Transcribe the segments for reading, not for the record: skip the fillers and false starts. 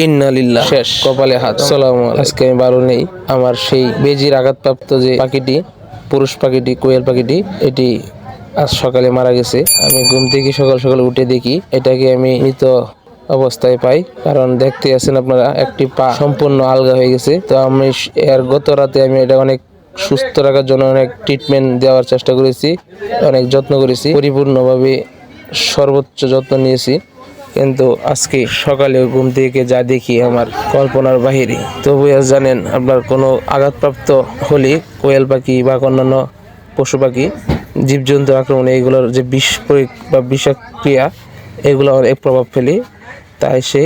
ইন্নালিল্লাহ, শেষ, কপালে হাত। আজকে আমি ভালো নেই। আমার সেই বেজির আঘাতপ্রাপ্ত যে পাখিটি, পুরুষ পাখিটি, কোয়েল পাখিটি, এটি আজ সকালে মারা গেছে। আমি ঘুম থেকে সকাল সকাল উঠে দেখি এটাকে আমি মৃত অবস্থায় পাই। কারণ দেখতে আছেন আপনারা, একটি পা সম্পূর্ণ আলগা হয়ে গেছে। তো আমি এর গত রাতে আমি এটা অনেক সুস্থ রাখার জন্য অনেক ট্রিটমেন্ট দেওয়ার চেষ্টা করেছি, অনেক যত্ন করেছি, পরিপূর্ণভাবে সর্বোচ্চ যত্ন নিয়েছি। কিন্তু আজকে সকালে ঘুম থেকে যা দেখি আমার কল্পনার বাহিরে। তবু জানেন, আপনার কোনো আঘাতপ্রাপ্ত হলে কোয়েল পাখি বা অন্যান্য পশু পাখি, জীবজন্তু আক্রমণে এগুলোর যে বিষ প্রয়োগ বা বিষক্রিয়া, এগুলো অনেক প্রভাব ফেলে। তাই সে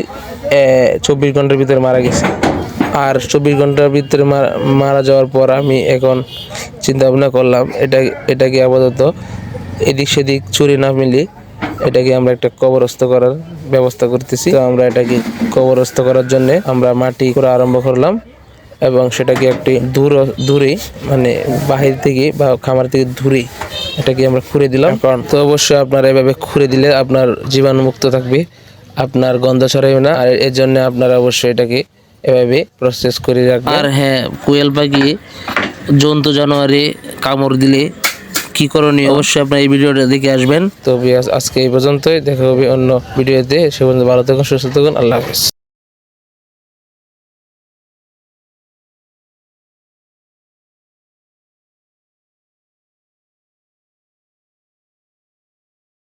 24 ঘন্টার ভিতরে মারা গেছে। আর 24 ঘন্টার ভিতরে মারা যাওয়ার পর আমি এখন চিন্তা ভাবনা করলাম এটাকে আপাতত এদিক সেদিক চুরি না মিলি এটাকে আমরা একটা কবরস্থ করার ব্যবস্থা করতেছি। তো আমরা এটাকে কবরস্থ করার জন্য আমরা মাটি করা আরম্ভ করলাম এবং সেটাকে একটি দূরে মানে বাহির থেকে বা খামার থেকে দূরে এটাকে আমরা খুঁড়ে দিলাম। কারণ তো অবশ্যই আপনারা এভাবে খুঁড়ে দিলে আপনার জীবাণুমুক্ত থাকবে, আপনার গন্ধ ছড়াবে না। আর এর জন্য আপনারা অবশ্যই এটাকে এভাবে প্রসেস করে রাখবেন। আর হ্যাঁ, কোয়েল পাখি জন্তু জানোয়ারে কামড় দিলে কি করণীয় অবশ্যই আপনারা এই ভিডিওটা দেখে আসবেন। তো আজকে এই পর্যন্তই, দেখা হবে অন্য ভিডিওতে। সে পর্যন্ত ভালো থাকুন, সুস্থ থাকুন, আল্লাহ হাফেজ।